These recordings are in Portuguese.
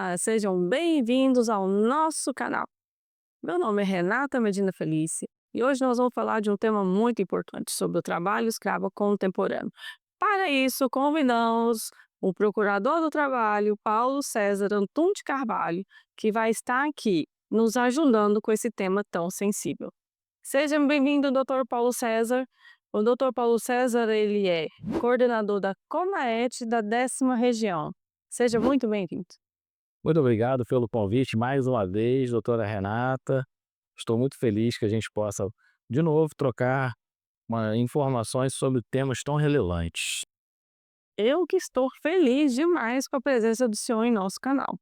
Olá, sejam bem-vindos ao nosso canal. Meu nome é Renata Medina Felícia e hoje nós vamos falar de um tema muito importante sobre o trabalho escravo contemporâneo. Para isso, convidamos o Procurador do Trabalho, Paulo César Antunes de Carvalho, que vai estar aqui nos ajudando com esse tema tão sensível. Seja bem-vindo, Dr. Paulo César. O Dr. Paulo César, ele é coordenador da CONAET da 10ª região. Seja muito bem-vindo. Muito obrigado pelo convite mais uma vez, doutora Renata. Estou muito feliz que a gente possa, de novo, trocar informações sobre temas tão relevantes. Eu que estou feliz demais com a presença do senhor em nosso canal.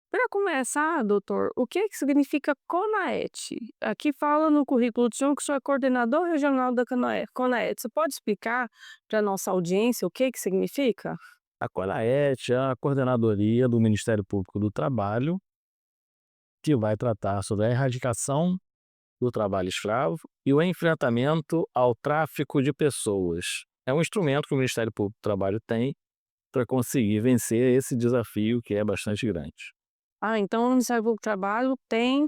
Para começar, doutor, o que significa CONAET? Aqui fala no currículo do senhor que o senhor é coordenador regional da CONAET. Você pode explicar para a nossa audiência o que significa? A CONAET é a coordenadoria do Ministério Público do Trabalho, que vai tratar sobre a erradicação do trabalho escravo e o enfrentamento ao tráfico de pessoas. É um instrumento que o Ministério Público do Trabalho tem para conseguir vencer esse desafio que é bastante grande. Então o Ministério Público do Trabalho tem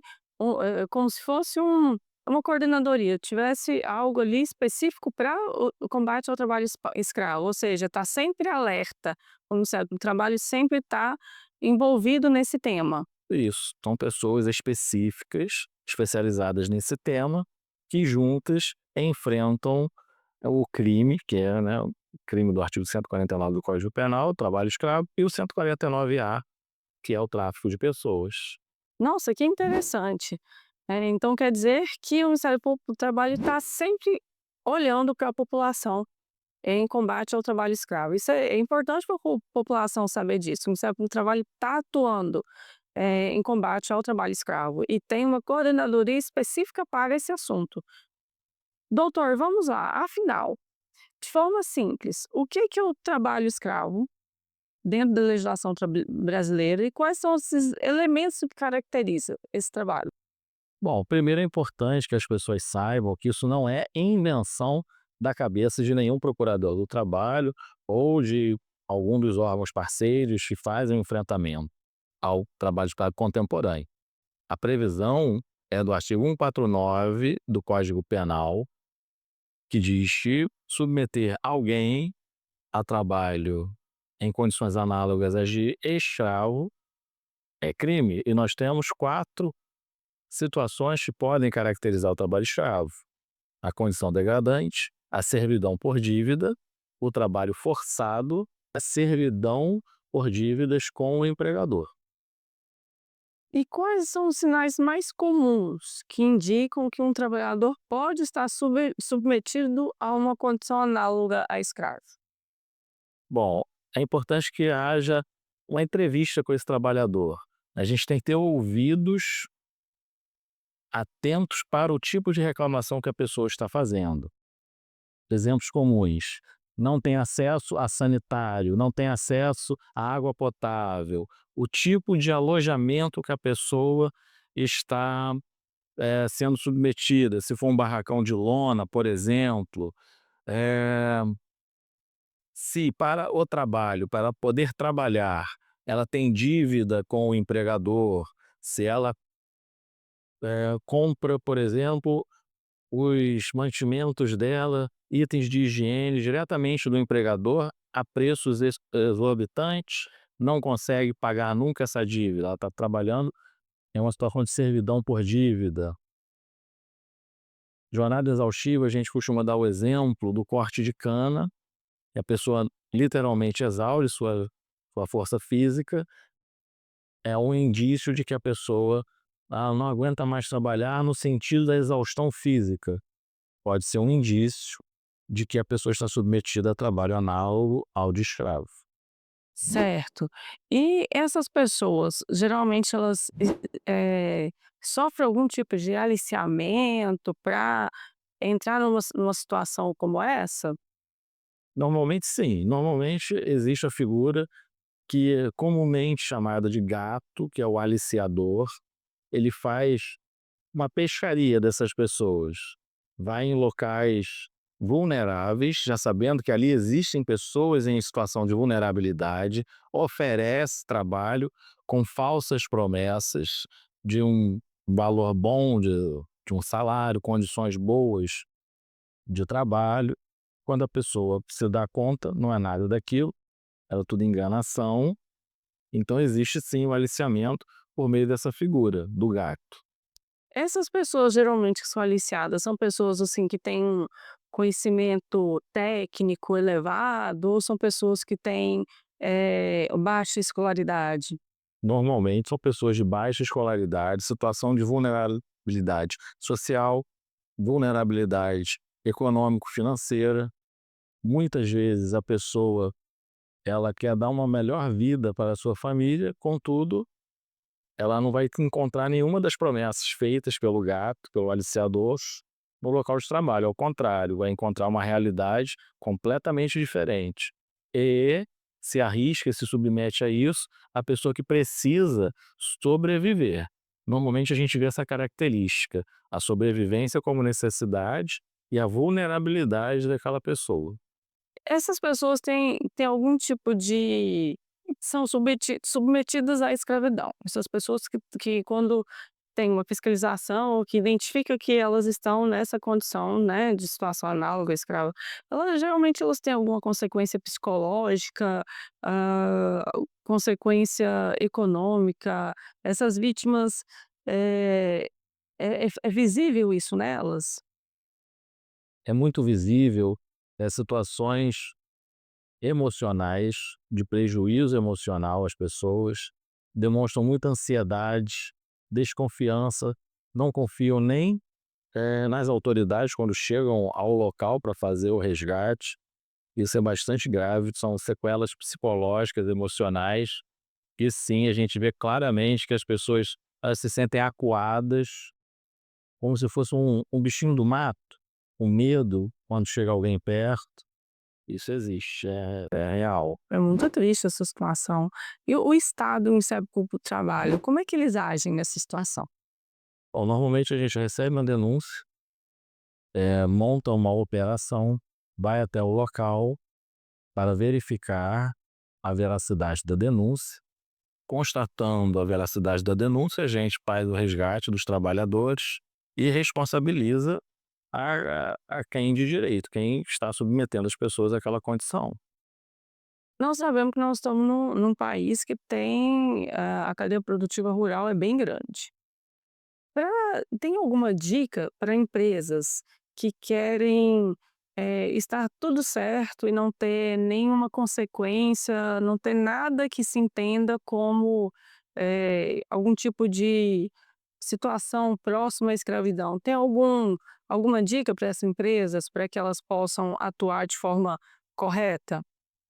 como se fosse uma coordenadoria, tivesse algo ali específico para o combate ao trabalho escravo, ou seja, está sempre alerta, o Ministério do Trabalho sempre está envolvido nesse tema. Isso, são pessoas específicas, especializadas nesse tema, que juntas enfrentam o crime, que é, né, o crime do artigo 149 do Código Penal, o trabalho escravo, e o 149-A, que é o tráfico de pessoas. Nossa, que interessante. Então quer dizer que o Ministério Público do Trabalho está sempre olhando para a população em combate ao trabalho escravo. Isso é importante para a população saber disso. O Ministério Público do Trabalho está atuando em combate ao trabalho escravo e tem uma coordenadoria específica para esse assunto. Doutor, vamos lá. Afinal, de forma simples, o que é o trabalho escravo dentro da legislação brasileira e quais são esses elementos que caracterizam esse trabalho? Bom, primeiro é importante que as pessoas saibam que isso não é invenção da cabeça de nenhum procurador do trabalho ou de algum dos órgãos parceiros que fazem o enfrentamento ao trabalho escravo contemporâneo. A previsão é do artigo 149 do Código Penal, que diz que submeter alguém a trabalho em condições análogas às de escravo é crime. E nós temos 4 situações que podem caracterizar o trabalho escravo: a condição degradante, a servidão por dívida, o trabalho forçado, a servidão por dívidas com o empregador. E quais são os sinais mais comuns que indicam que um trabalhador pode estar submetido a uma condição análoga a escravo? Bom, é importante que haja uma entrevista com esse trabalhador. A gente tem que ter ouvidos atentos para o tipo de reclamação que a pessoa está fazendo. Exemplos comuns: não tem acesso a sanitário, não tem acesso à água potável, o tipo de alojamento que a pessoa está sendo submetida, se for um barracão de lona, por exemplo, eh, se para o trabalho, para poder trabalhar, ela tem dívida com o empregador, se ela compra, por exemplo, os mantimentos dela, itens de higiene diretamente do empregador a preços exorbitantes, não consegue pagar nunca essa dívida, ela está trabalhando em uma situação de servidão por dívida. Jornada exaustiva, a gente costuma dar o exemplo do corte de cana, e a pessoa literalmente exaure sua força física, é um indício de que a pessoa não aguenta mais trabalhar no sentido da exaustão física. Pode ser um indício de que a pessoa está submetida a trabalho análogo ao de escravo. Certo. E essas pessoas, geralmente elas sofrem algum tipo de aliciamento para entrar numa situação como essa? Normalmente sim, normalmente existe a figura que é comumente chamada de gato, que é o aliciador. Ele faz uma pescaria dessas pessoas, vai em locais vulneráveis, já sabendo que ali existem pessoas em situação de vulnerabilidade, oferece trabalho com falsas promessas de um valor bom de um salário, condições boas de trabalho. Quando a pessoa se dá conta, não é nada daquilo, era tudo enganação. Então existe sim o aliciamento por meio dessa figura, do gato. Essas pessoas geralmente que são aliciadas, são pessoas, assim, que têm um conhecimento técnico elevado ou são pessoas que têm, baixa escolaridade? Normalmente são pessoas de baixa escolaridade, situação de vulnerabilidade social, vulnerabilidade econômico-financeira. Muitas vezes a pessoa, ela quer dar uma melhor vida para a sua família, contudo, ela não vai encontrar nenhuma das promessas feitas pelo gato, pelo aliciador, no local de trabalho. Ao contrário, vai encontrar uma realidade completamente diferente. E se arrisca e se submete a isso a pessoa que precisa sobreviver. Normalmente a gente vê essa característica, a sobrevivência como necessidade e a vulnerabilidade daquela pessoa. Essas pessoas têm algum tipo de são submetidas à escravidão. Essas pessoas que quando tem uma fiscalização que identifica que elas estão nessa condição, né, de situação análoga à escrava, elas têm alguma consequência psicológica, hã, consequência econômica. Essas vítimas, eh, é visível isso nelas? É muito visível, situações emocionais, de prejuízo emocional às pessoas, demonstram muita ansiedade, desconfiança, não confiam nem, nas autoridades quando chegam ao local para fazer o resgate. Isso é bastante grave, são sequelas psicológicas, emocionais, e sim, a gente vê claramente que as pessoas, elas se sentem acuadas, como se fosse um bichinho do mato, com medo quando chega alguém perto. Isso existe, é real. É muito triste essa situação. E o Estado, o Ministério Público do Trabalho, como é que eles agem nessa situação? Bom, normalmente a gente recebe uma denúncia, monta uma operação, vai até o local para verificar a veracidade da denúncia. Constatando a veracidade da denúncia, a gente faz o resgate dos trabalhadores e responsabiliza a quem de direito, quem está submetendo as pessoas àquela condição. Nós sabemos que nós estamos num país que tem a cadeia produtiva rural é bem grande. Tem alguma dica para empresas que querem, estar tudo certo e não ter nenhuma consequência, não ter nada que se entenda como, algum tipo de situação próxima à escravidão? Tem alguma dica para essas empresas, para que elas possam atuar de forma correta?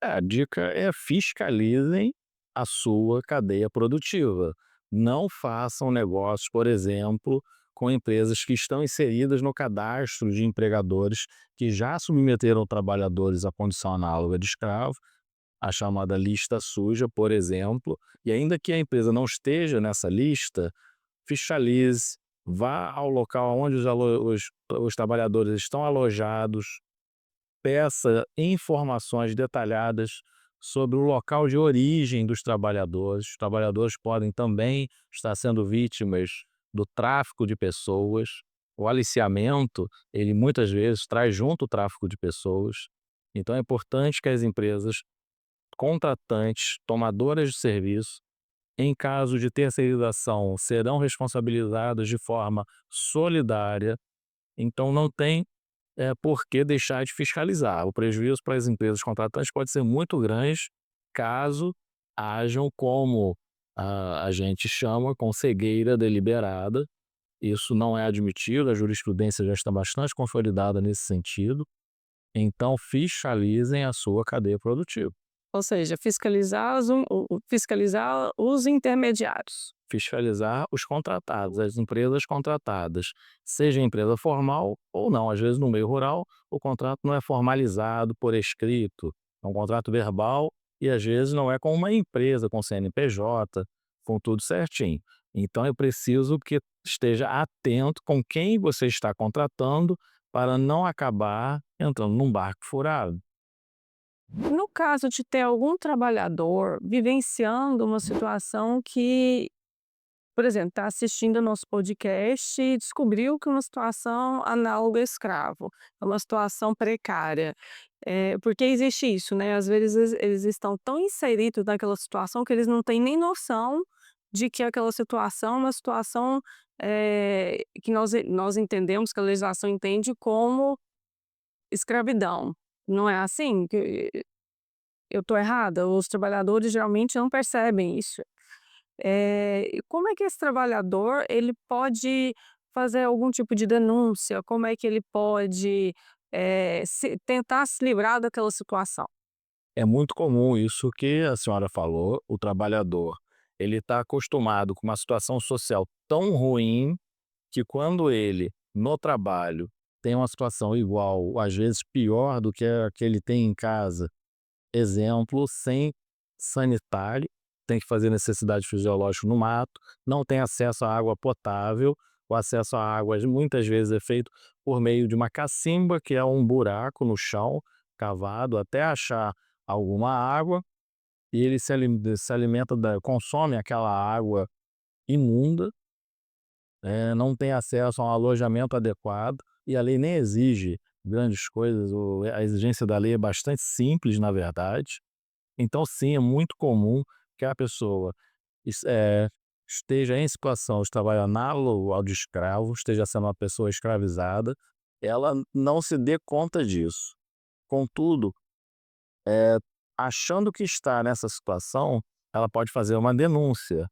A dica é fiscalizem a sua cadeia produtiva. Não façam negócios, por exemplo, com empresas que estão inseridas no cadastro de empregadores que já submeteram trabalhadores à condição análoga de escravo, a chamada lista suja, por exemplo, e ainda que a empresa não esteja nessa lista, fiscalize, vá ao local onde os trabalhadores estão alojados, peça informações detalhadas sobre o local de origem dos trabalhadores. Os trabalhadores podem também estar sendo vítimas do tráfico de pessoas. O aliciamento, ele muitas vezes traz junto o tráfico de pessoas. Então é importante que as empresas contratantes, tomadoras de serviço, em caso de terceirização, serão responsabilizadas de forma solidária. Então não tem por que deixar de fiscalizar. O prejuízo para as empresas contratantes pode ser muito grande caso hajam como a gente chama com cegueira deliberada. Isso não é admitido, a jurisprudência já está bastante consolidada nesse sentido. Então fiscalizem a sua cadeia produtiva. Ou seja, fiscalizar os intermediários. Fiscalizar os contratados, as empresas contratadas, seja empresa formal ou não. Às vezes, no meio rural, o contrato não é formalizado por escrito, é um contrato verbal e às vezes não é com uma empresa, com CNPJ, com tudo certinho. Então é preciso que esteja atento com quem você está contratando para não acabar entrando num barco furado. No caso de ter algum trabalhador vivenciando uma situação que, por exemplo, está assistindo o nosso podcast e descobriu que uma situação análoga a escravo, é uma situação precária. Porque existe isso, né, às vezes eles estão tão inseridos naquela situação que eles não têm nem noção de que aquela situação é uma situação, que nós entendemos, que a legislação entende como escravidão. Não é assim? Que eu estou errada? Os trabalhadores geralmente não percebem isso. E como é que esse trabalhador, ele pode fazer algum tipo de denúncia? Como é que ele pode, se tentar se livrar daquela situação? É muito comum isso que a senhora falou, o trabalhador, ele está acostumado com uma situação social tão ruim, que quando ele, no trabalho, tem uma situação igual, ou às vezes pior do que a que ele tem em casa, exemplo, sem sanitário, tem que fazer necessidade fisiológica no mato, não tem acesso à água potável, o acesso à água muitas vezes é feito por meio de uma cacimba, que é um buraco no chão, cavado até achar alguma água, e ele se alimenta consome aquela água imunda, não tem acesso a um alojamento adequado, e a lei nem exige grandes coisas, a exigência da lei é bastante simples, na verdade. Então sim, é muito comum que a pessoa esteja em situação de trabalho análogo ao de escravo, esteja sendo uma pessoa escravizada, ela não se dê conta disso. Contudo, eh, achando que está nessa situação, ela pode fazer uma denúncia.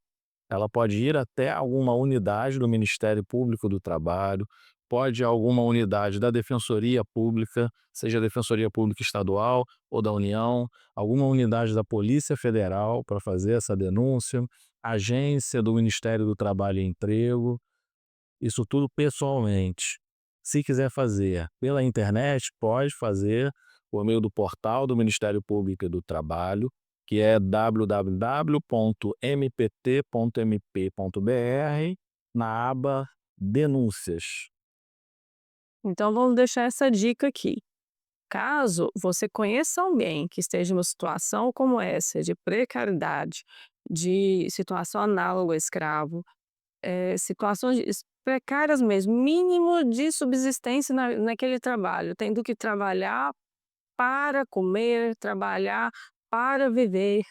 Ela pode ir até alguma unidade do Ministério Público do Trabalho, pode ir a alguma unidade da Defensoria Pública, seja a Defensoria Pública Estadual ou da União, alguma unidade da Polícia Federal para fazer essa denúncia, agência do Ministério do Trabalho e Emprego, isso tudo pessoalmente. Se quiser fazer pela internet, pode fazer por meio do portal do Ministério Público e do Trabalho, que é www.mpt.mp.br, na aba Denúncias. Então vamos deixar essa dica aqui. Caso você conheça alguém que esteja em uma situação como essa, de precariedade, de situação análoga a escravo, situações precárias mesmo, mínimo de subsistência naquele trabalho, tendo que trabalhar para comer, trabalhar para viver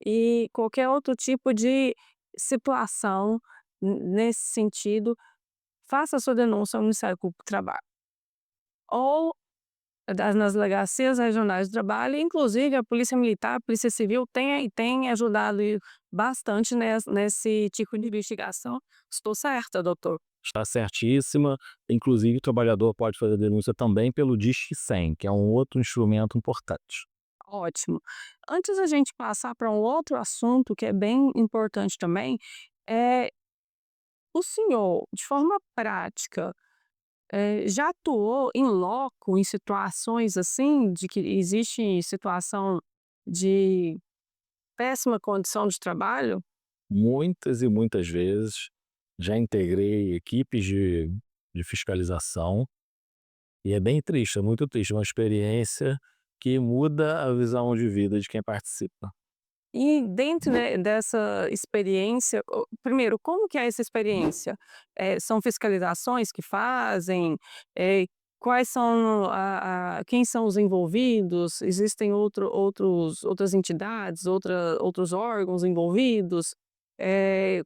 e qualquer outro tipo de situação nesse sentido, faça a sua denúncia ao Ministério Público do Trabalho. Ou nas delegacias regionais do trabalho, inclusive a polícia militar, a polícia civil tem ajudado bastante nesse tipo de investigação. Estou certa, doutor? Está certíssima, inclusive o trabalhador pode fazer denúncia também pelo Disque 100, que é um outro instrumento importante. Ótimo. Antes da gente passar para um outro assunto que é bem importante também, é o senhor, de forma prática, já atuou em loco em situações assim, de que existe situação de péssima condição de trabalho? Muitas e muitas vezes já integrei equipes de fiscalização, e é bem triste, é muito triste, é uma experiência que muda a visão de vida de quem participa. E dentro, né, dessa experiência, primeiro, como que é essa experiência? São fiscalizações que fazem? Eh, Quais são quem são os envolvidos? Existem outras entidades, outros órgãos envolvidos?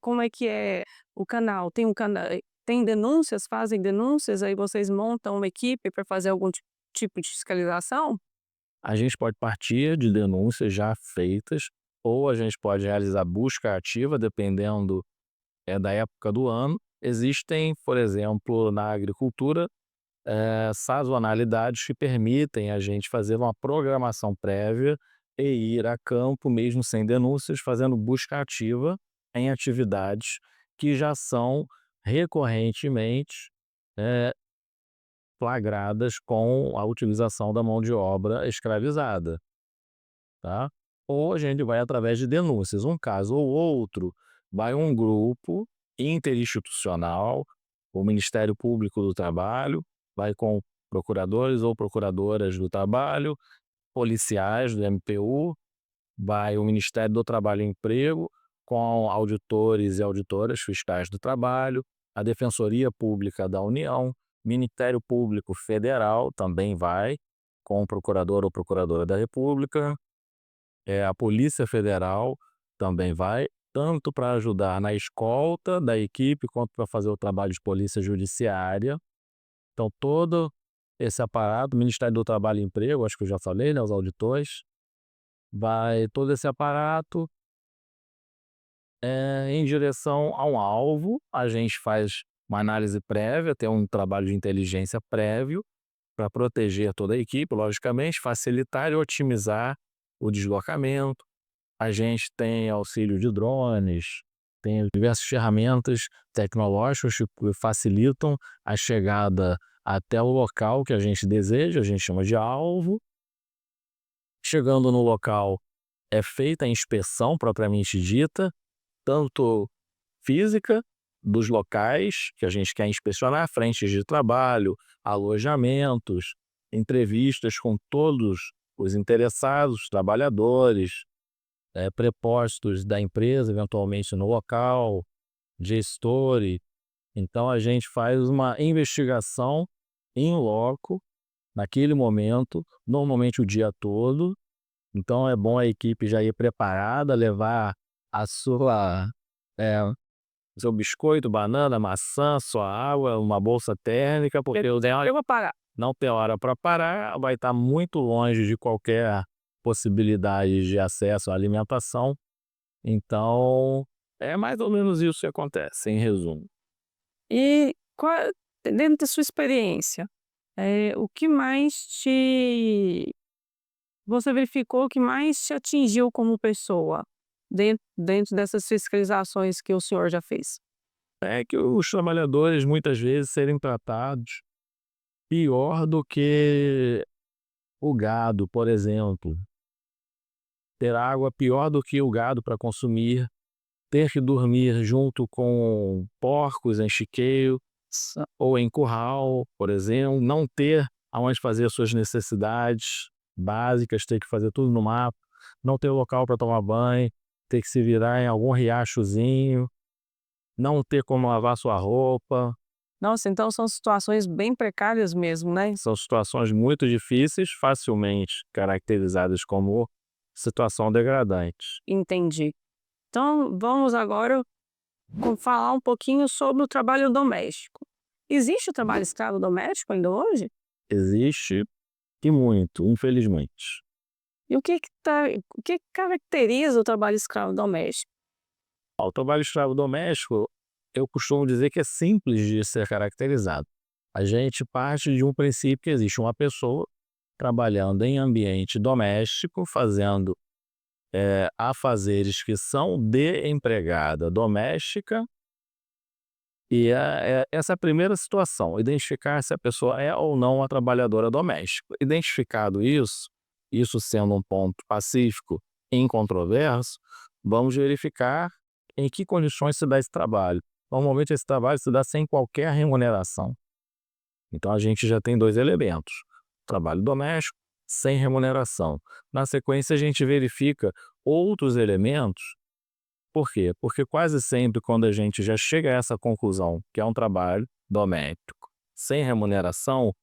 Como é que é o canal? Tem denúncias? Fazem denúncias? Aí vocês montam uma equipe para fazer algum tipo de fiscalização? A gente pode partir de denúncias já feitas, ou a gente pode realizar busca ativa, dependendo, da época do ano. Existem, por exemplo, na agricultura, sazonalidades que permitem a gente fazer uma programação prévia e ir a campo, mesmo sem denúncias, fazendo busca ativa em atividades que já são recorrentemente, eh, flagradas com a utilização da mão de obra escravizada, tá. Ou a gente vai através de denúncias, um caso ou outro, vai um grupo interinstitucional, o Ministério Público do Trabalho, vai com o procuradores ou procuradoras do trabalho, policiais do MPU, vai o Ministério do Trabalho e Emprego, com auditores e auditoras fiscais do trabalho, a Defensoria Pública da União, Ministério Público Federal também vai, com o procurador ou procuradora da República, a Polícia Federal também vai, tanto para ajudar na escolta da equipe, quanto para fazer o trabalho de polícia judiciária. Então todo esse aparato, Ministério do Trabalho e Emprego, acho que eu já falei, né, os auditores, vai todo esse aparato em direção a um alvo. A gente faz uma análise prévia, tem um trabalho de inteligência prévio para proteger toda a equipe, logicamente, facilitar e otimizar o deslocamento. A gente tem auxílio de drones, tem diversas ferramentas tecnológicas que facilitam a chegada até o local que a gente deseja, a gente chama de alvo. Chegando no local, é feita a inspeção propriamente dita, tanto física dos locais que a gente quer inspecionar, frentes de trabalho, alojamentos, entrevistas com todos os interessados, trabalhadores, prepostos da empresa, eventualmente no local, gestores. Então a gente faz uma investigação in loco, naquele momento, normalmente o dia todo. Então é bom a equipe já ir preparada, levar a sua, seu biscoito, banana, maçã, sua água, uma bolsa térmica, porque o ideal Eu vou parar. não ter hora para parar, vai estar muito longe de qualquer possibilidade de acesso à alimentação. Então, é mais ou menos isso que acontece, em resumo. E qual dentro da sua experiência, o que mais te você verificou que mais te atingiu como pessoa, dentro dessas fiscalizações que o senhor já fez? É que os trabalhadores muitas vezes serem tratados pior do que o gado, por exemplo. Ter água pior do que o gado para consumir, ter que dormir junto com porcos em chiqueiro ou em curral, por exemplo, não ter aonde fazer as suas necessidades básicas, ter que fazer tudo no mato, não ter local para tomar banho, ter que se virar em algum riachozinho, não ter como lavar sua roupa. Nossa, então são situações bem precárias mesmo, né? São situações muito difíceis, facilmente caracterizadas como situação degradante. Entendi. Então vamos agora falar um pouquinho sobre o trabalho doméstico. Existe o trabalho escravo doméstico ainda hoje? Existe, e muito, infelizmente. E o que caracteriza o trabalho escravo doméstico? O trabalho escravo doméstico, eu costumo dizer que é simples de ser caracterizado. A gente parte de um princípio que existe uma pessoa trabalhando em ambiente doméstico, fazendo afazeres que são de empregada doméstica, e essa é a primeira situação, identificar se a pessoa é ou não uma trabalhadora doméstica. Identificado isso sendo um ponto pacífico e incontroverso, vamos verificar em que condições se dá esse trabalho. Normalmente esse trabalho se dá sem qualquer remuneração. Então a gente já tem 2 elementos: trabalho doméstico sem remuneração. Na sequência a gente verifica outros elementos. Por quê? Porque quase sempre quando a gente já chega a essa conclusão, que é um trabalho doméstico sem remuneração,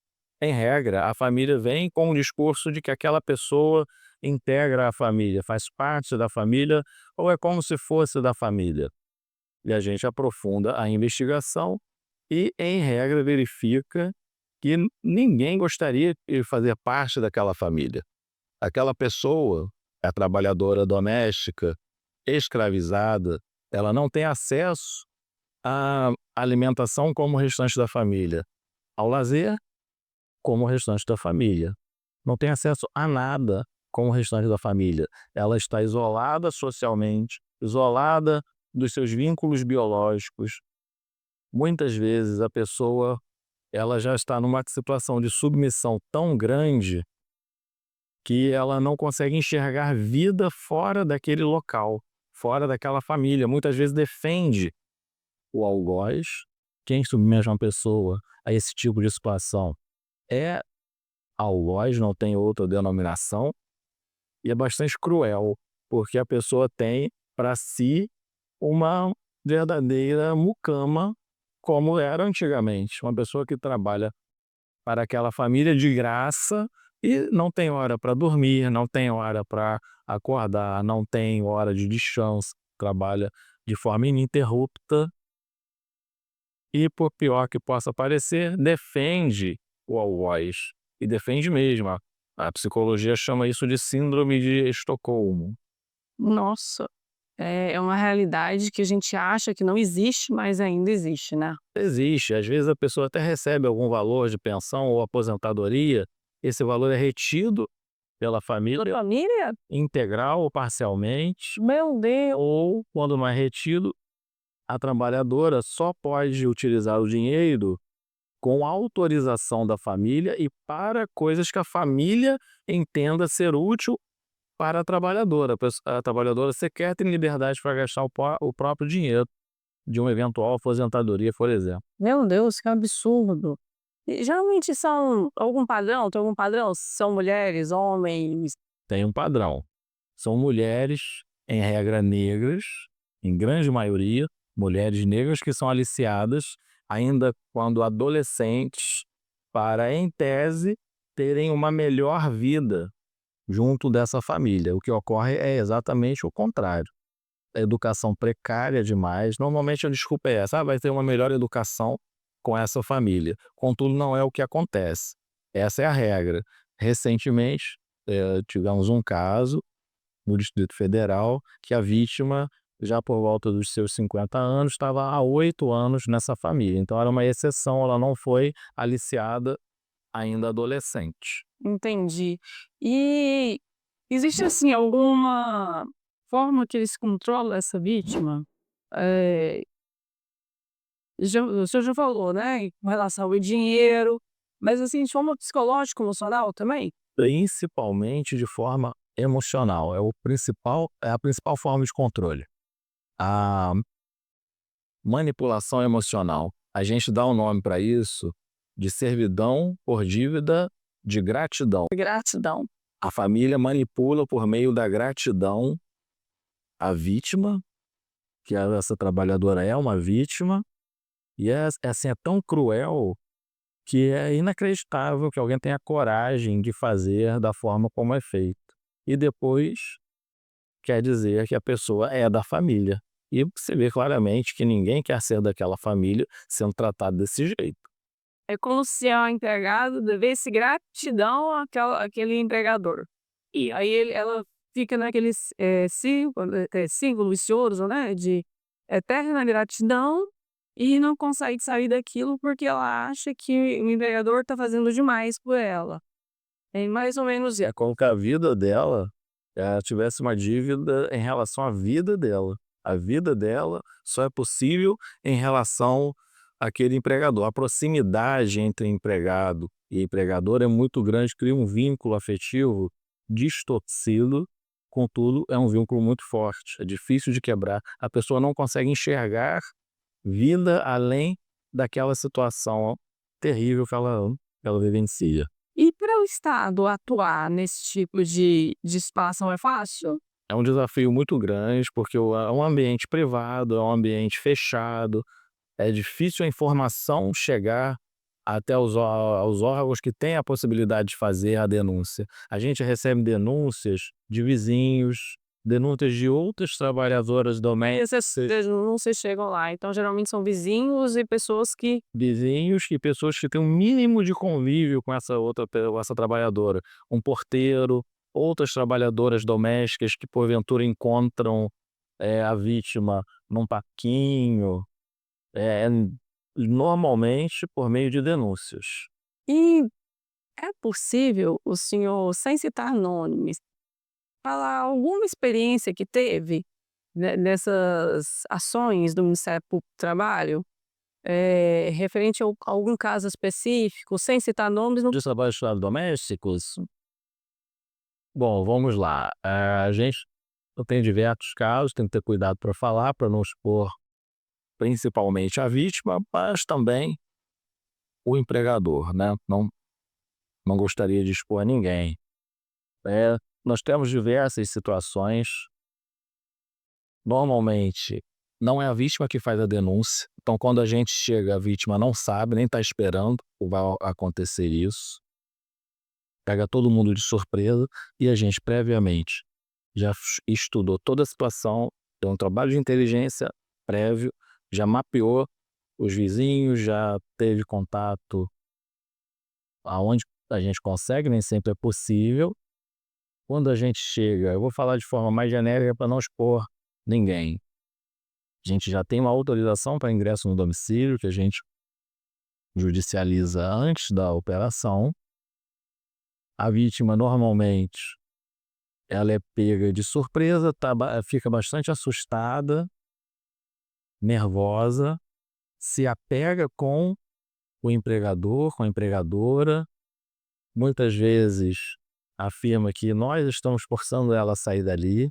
em regra, a família vem com o discurso de que aquela pessoa integra a família, faz parte da família ou é como se fosse da família. E a gente aprofunda a investigação e, em regra, verifica que ninguém gostaria de fazer parte daquela família. Aquela pessoa é trabalhadora doméstica, escravizada, ela não tem acesso à alimentação como o restante da família, ao lazer como o restante da família. Não tem acesso a nada como o restante da família. Ela está isolada socialmente, isolada dos seus vínculos biológicos. Muitas vezes a pessoa ela já está numa situação de submissão tão grande que ela não consegue enxergar vida fora daquele local, fora daquela família. Muitas vezes defende o algoz. Quem submete uma pessoa a esse tipo de situação é algoz, não tem outra denominação, e é bastante cruel, porque a pessoa tem para si uma verdadeira mucama, como era antigamente, uma pessoa que trabalha para aquela família de graça e não tem hora para dormir, não tem hora para acordar, não tem hora de descanso, trabalha de forma ininterrupta e, por pior que possa parecer, defende o algoz, e defende mesmo. A psicologia chama isso de síndrome de Estocolmo. Nossa, é uma realidade que a gente acha que não existe, mas ainda existe, né. Existe, às vezes a pessoa até recebe algum valor de pensão ou aposentadoria, esse valor é retido pela Da família, família? integral ou parcialmente, Meu Deus! ou, quando não é retido, a trabalhadora só pode utilizar o dinheiro com autorização da família e para coisas que a família entenda ser útil para a trabalhadora. A trabalhadora sequer tem liberdade para gastar o próprio dinheiro de uma eventual aposentadoria, por exemplo. Meu Deus, que absurdo. E geralmente são algum padrão? Tem algum padrão? São mulheres, homens? Tem um padrão. São mulheres, em regra negras, em grande maioria, mulheres negras que são aliciadas, ainda quando adolescentes, para, em tese, terem uma melhor vida junto dessa família. O que ocorre é exatamente o contrário. A educação precária demais, normalmente a desculpa é essa: "Ah, vai ter uma melhor educação com essa família". Contudo, não é o que acontece. Essa é a regra. Recentemente, tivemos um caso no Distrito Federal, que a vítima, já por volta dos seus 50 anos, estava há 8 anos nessa família. Então era uma exceção, ela não foi aliciada ainda adolescente. Entendi. E existe, assim, alguma forma que eles controlam essa vítima? Eh, o senhor já falou, né, com relação ao dinheiro, mas, assim, de forma psicológica, emocional também? Principalmente de forma emocional, é a principal forma de controle. A manipulação emocional, a gente dá um nome para isso de servidão por dívida de gratidão. Gratidão. A família manipula por meio da gratidão a vítima, que essa trabalhadora é uma vítima, e assim, é tão cruel que é inacreditável que alguém tenha coragem de fazer da forma como é feito. E depois quer dizer que a pessoa é da família. E você vê claramente que ninguém quer ser daquela família sendo tratado desse jeito. É como se a empregado devesse gratidão àquele empregador. E aí ela fica naqueles, círculo vicioso, né, de eterna gratidão e não consegue sair daquilo porque ela acha que o empregador está fazendo demais por ela. É mais ou menos isso. É como que a vida dela, tivesse uma dívida em relação à vida dela. A vida dela só é possível em relação àquele empregador. A proximidade entre empregado e empregador é muito grande, cria um vínculo afetivo distorcido, contudo é um vínculo muito forte, é difícil de quebrar. A pessoa não consegue enxergar vida além daquela situação terrível que ela vivencia. E para o Estado atuar nesse tipo de situação é fácil? É um desafio muito grande, porque é um ambiente privado, é um ambiente fechado, é difícil a informação chegar até aos órgãos que têm a possibilidade de fazer a denúncia. A gente recebe denúncias de vizinhos, denúncias de outras trabalhadoras domésticas, Não se chegam lá, então geralmente são vizinhos e pessoas que vizinhos e pessoas que têm um mínimo de convívio com essa trabalhadora. Um porteiro, outras trabalhadoras domésticas que porventura encontram, a vítima num parquinho, eh, normalmente por meio de denúncias. e é possível o senhor, sem citar nomes, falar alguma experiência que teve, né, nessas ações do Ministério Público do Trabalho, referente a algum caso específico, sem citar nomes, não. De trabalhos domésticos? Bom, vamos lá. A gente tem diversos casos, tem que ter cuidado para falar, para não expor principalmente a vítima, mas também o empregador, né. Não não gostaria de expor ninguém. Nós temos diversas situações. Normalmente, não é a vítima que faz a denúncia, então quando a gente chega, a vítima não sabe, nem está esperando que vai acontecer isso. Pega todo mundo de surpresa e a gente previamente já estudou toda a situação, tem um trabalho de inteligência prévio, já mapeou os vizinhos, já teve contato aonde a gente consegue, nem sempre é possível. Quando a gente chega, eu vou falar de forma mais genérica para não expor ninguém. A gente já tem uma autorização para ingresso no domicílio, que a gente judicializa antes da operação. A vítima normalmente ela é pega de surpresa, fica bastante assustada, nervosa, se apega com o empregador, com a empregadora, muitas vezes afirma que nós estamos forçando ela a sair dali.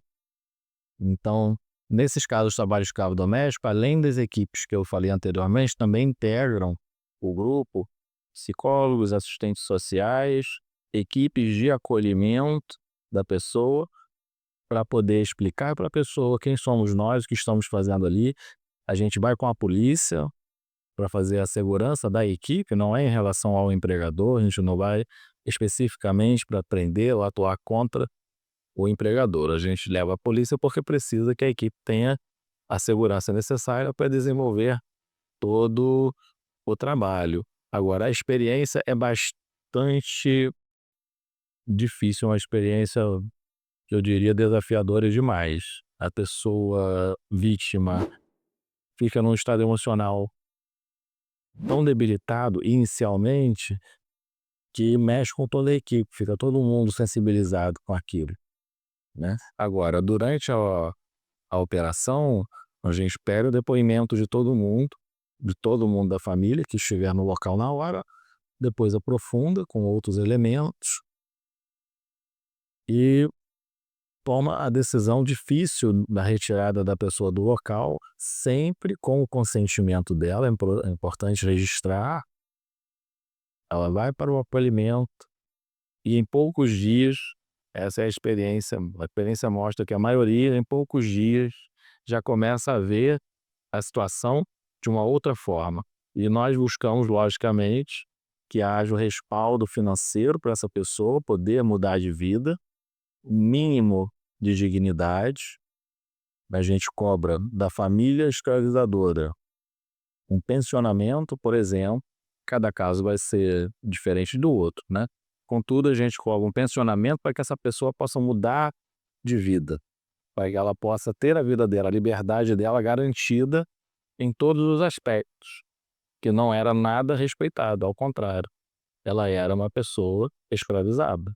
Então, nesses casos de trabalho escravo doméstico, além das equipes que eu falei anteriormente, também integram o grupo psicólogos, assistentes sociais, equipes de acolhimento da pessoa, para poder explicar para a pessoa quem somos nós, o que estamos fazendo ali. A gente vai com a polícia para fazer a segurança da equipe, não é em relação ao empregador, a gente não vai especificamente para prender ou atuar contra o empregador. A gente leva a polícia porque precisa que a equipe tenha a segurança necessária para desenvolver todo o trabalho. Agora, a experiência é bastante difícil, uma experiência que eu diria desafiadora demais. A pessoa vítima fica num estado emocional tão debilitado inicialmente que mexe com toda a equipe, fica todo mundo sensibilizado com aquilo, né. Agora, durante a operação, a gente pega o depoimento de todo mundo da família que estiver no local na hora, depois aprofunda com outros elementos e toma a decisão difícil da retirada da pessoa do local, sempre com o consentimento dela, é importante registrar. Ela vai para o acolhimento e em poucos dias, essa é a experiência mostra que a maioria, em poucos dias, já começa a ver a situação de uma outra forma. E nós buscamos, logicamente, que haja o respaldo financeiro para essa pessoa poder mudar de vida, o mínimo de dignidade. A gente cobra da família escravizadora um pensionamento, por exemplo, cada caso vai ser diferente do outro, né. Contudo, a gente cobra um pensionamento para que essa pessoa possa mudar de vida, para que ela possa ter a vida dela, a liberdade dela garantida em todos os aspectos, que não era nada respeitado, ao contrário, ela era uma pessoa escravizada.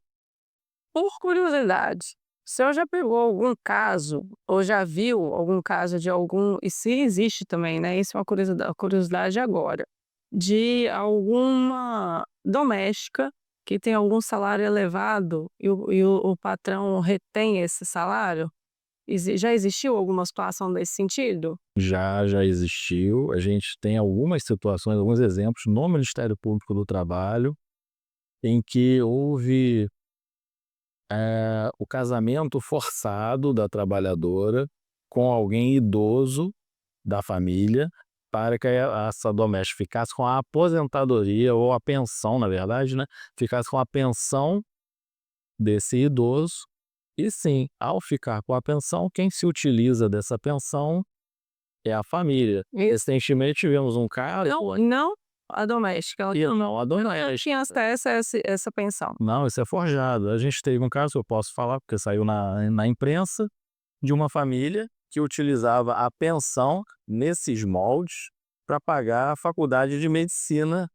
Por curiosidade, o senhor já pegou algum caso ou já viu algum caso de algum e se existe também, né, isso é uma curiosidade agora, de alguma doméstica que tem algum salário elevado e o patrão retém esse salário? Já existiu alguma situação desse sentido? Já existiu, a gente tem algumas situações, alguns exemplos no Ministério Público do Trabalho, em que houve, o casamento forçado da trabalhadora com alguém idoso da família, para que essa doméstica ficasse com a aposentadoria ou a pensão, na verdade, né, ficasse com a pensão desse idoso. E sim, ao ficar com a pensão, quem se utiliza dessa pensão é a família. Isso. Recentemente tivemos um caso. Não a doméstica, ela E não, a não doméstica. tinha acesso a essa pensão. Não, isso é forjado. A gente teve um caso, eu posso falar, porque saiu na imprensa, de uma família que utilizava a pensão nesses moldes para pagar a faculdade de medicina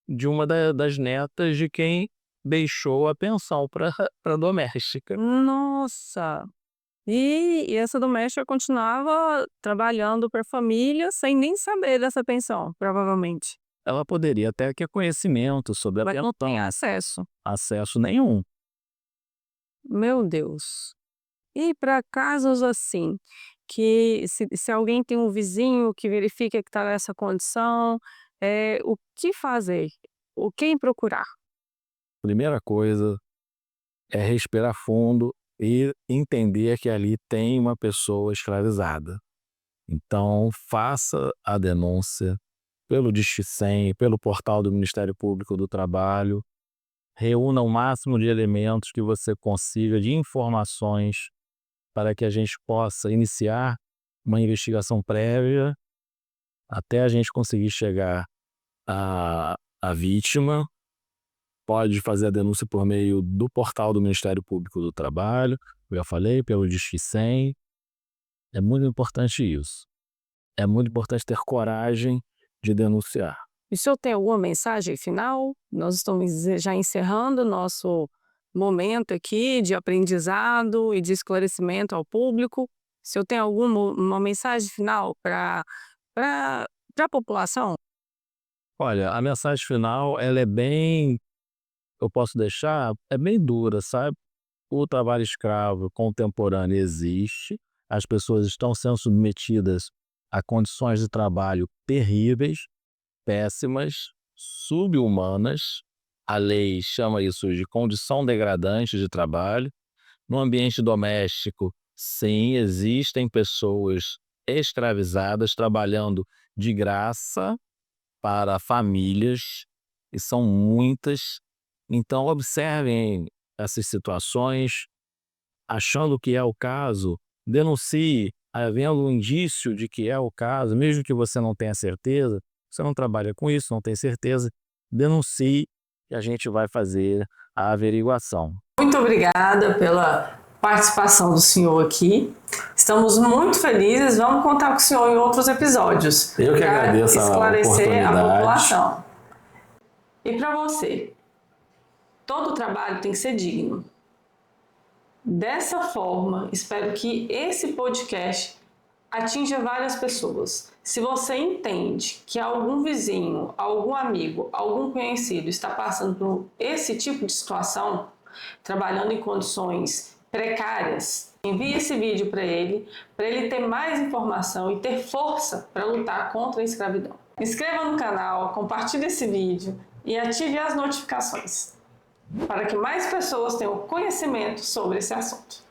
de uma das netas de quem deixou a pensão para pra doméstica. Nossa! E essa doméstica continuava trabalhando para a família sem nem saber dessa pensão, provavelmente. Ela poderia até ter conhecimento sobre a Mas não tem pensão, acesso. acesso nenhum. Meu Deus. E para casos assim, que se alguém tem um vizinho que verifica que está nessa condição, o que fazer? O quem procurar? primeira coisa é respirar fundo e entender que ali tem uma pessoa escravizada. Então, faça a denúncia pelo Disque 100, pelo portal do Ministério Público do Trabalho, reúna o máximo de elementos que você consiga, de informações, para que a gente possa iniciar uma investigação prévia até a gente conseguir chegar à vítima. Pode fazer a denúncia por meio do portal do Ministério Público do Trabalho, eu já falei, pelo Disque 100. É muito importante isso. É muito importante ter coragem de denunciar. E o senhor tem alguma mensagem final? Nós estamos já encerrando o nosso momento aqui de aprendizado e de esclarecimento ao público. O senhor tem alguma uma mensagem final para a população? Olha, a mensagem final, ela é bem, eu posso deixar, é bem dura, sabe? O trabalho escravo contemporâneo existe, as pessoas estão sendo submetidas a condições de trabalho terríveis, péssimas, sub-humanas. A lei chama isso de condição degradante de trabalho. No ambiente doméstico, sim, existem pessoas escravizadas trabalhando de graça para famílias, e são muitas. Então observem essas situações, achando que é o caso, denuncie, havendo um indício de que é o caso, mesmo que você não tenha certeza, você não trabalha com isso, não tem certeza, denuncie e a gente vai fazer a averiguação. Muito obrigada pela participação do senhor aqui. Estamos muito felizes. Vamos contar com o senhor em outros episódios. Eu que para agradeço a esclarecer a oportunidade. população. E para você, todo trabalho tem que ser digno. Dessa forma, espero que esse podcast atinja várias pessoas. Se você entende que algum vizinho, algum amigo, algum conhecido está passando por esse tipo de situação, trabalhando em condições precárias, envie esse vídeo para ele ter mais informação e ter força para lutar contra a escravidão. Inscreva no canal, compartilhe esse vídeo e ative as notificações para que mais pessoas tenham conhecimento sobre esse assunto.